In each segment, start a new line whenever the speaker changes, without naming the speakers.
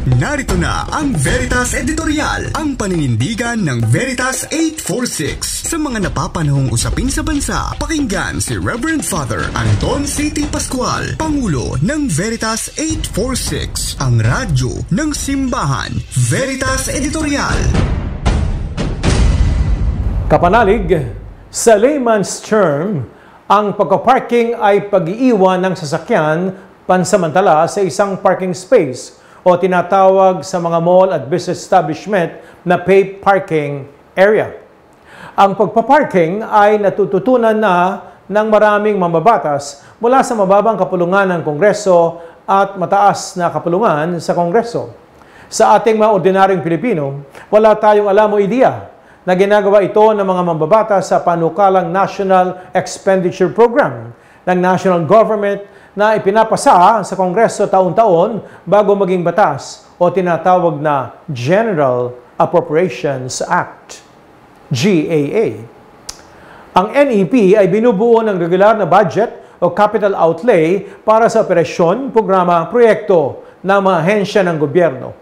Narito na ang Veritas Editorial, ang paninindigan ng Veritas 846 sa mga napapanahong usapin sa bansa. Pakinggan si Reverend Father Anton C.T. Pascual, Pangulo ng Veritas 846, ang radyo ng simbahan. Veritas Editorial.
Kapanalig, sa layman's term, ang pagka-parking ay pag-iiwan ng sasakyan pansamantala sa isang parking space o tinatawag sa mga mall at business establishment na paid parking area. Ang pagpaparking ay natututunan na ng maraming mambabatas mula sa mababang kapulungan ng Kongreso at mataas na kapulungan sa Kongreso. Sa ating mga ordinaryong Pilipino, wala tayong alam o ideya na ginagawa ito ng mga mambabatas sa panukalang National Expenditure Program ng National Government na ipinapasa sa Kongreso taon-taon bago maging batas o tinatawag na General Appropriations Act, GAA. Ang NEP ay binubuo ng regular na budget o capital outlay para sa operasyon, programa, proyekto ng mga ahensya ng gobyerno.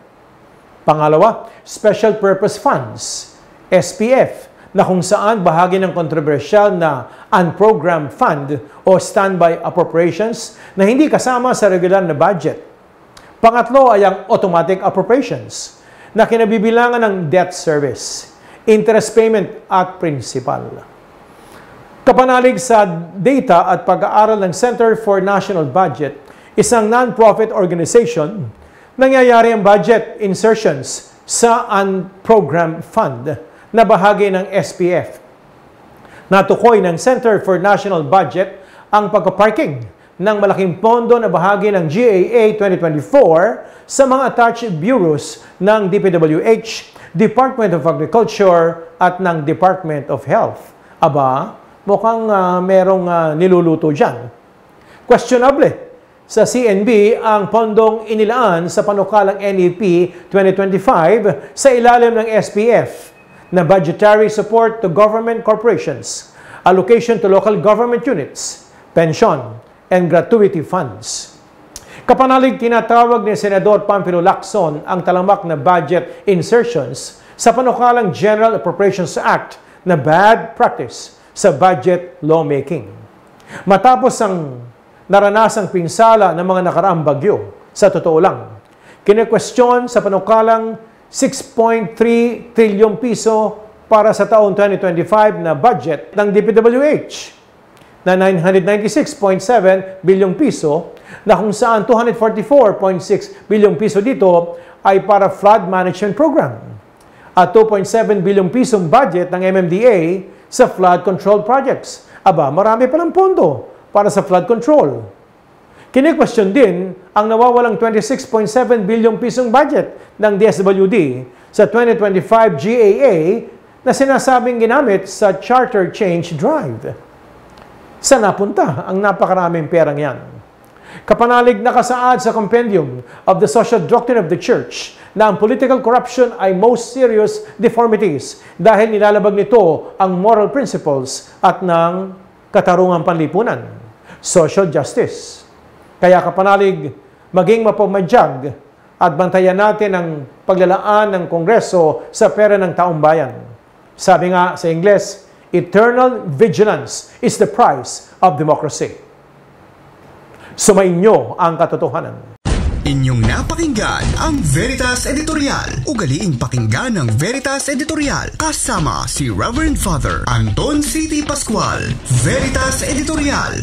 Pangalawa, Special Purpose Funds, SPF, na kung saan bahagi ng kontrobersyal na unprogrammed fund o standby appropriations na hindi kasama sa regular na budget. Pangatlo ay ang automatic appropriations na kinabibilangan ng debt service, interest payment at principal. Kapanalig sa data at pag-aaral ng Center for National Budget, isang non-profit organization, nangyayari ang budget insertions sa unprogrammed fund na bahagi ng SPF. Natukoy ng Center for National Budget ang pagpaparking ng malaking pondo na bahagi ng GAA 2024 sa mga attached bureaus ng DPWH, Department of Agriculture at ng Department of Health. Aba, mukhang merong niluluto dyan. Questionable sa CNB ang pondong inilaan sa panukalang NEP 2025 sa ilalim ng SPF na budgetary support to government corporations, allocation to local government units, pension, and gratuity funds. Kapanalig, tinatawag ni Senador Panfilo Lacson ang talamak na budget insertions sa panukalang General Appropriations Act na bad practice sa budget lawmaking. Matapos ang naranasang pinsala ng mga nakaraang bagyo, sa totoo lang, kine-question sa panukalang 6.3 trilyong piso para sa taong 2025 na budget ng DPWH na 996.7 bilyong piso na kung saan 244.6 bilyong piso dito ay para flood management program at 2.7 bilyong pisong budget ng MMDA sa flood control projects. Aba, marami palang pondo para sa flood control. Kine-question din ang nawawalang 26.7 bilyong pisong budget ng DSWD sa 2025 GAA na sinasabing ginamit sa charter change drive. Saan napunta ang napakaraming perang yan? Kapanalig, nakasaad sa Compendium of the Social Doctrine of the Church na ang political corruption ay most serious deformities dahil nilalabag nito ang moral principles at ng katarungang panlipunan, social justice. Kaya kapanalig, maging mapamadyag at bantayan natin ang paglalaan ng Kongreso sa pera ng taong bayan. Sabi nga sa Ingles, eternal vigilance is the price of democracy. Sumainyo ang katotohanan.
Inyong napakinggan ang Veritas Editorial. Ugaliing pakinggan ng Veritas Editorial kasama si Reverend Father Anton C.T. Pascual. Veritas Editorial.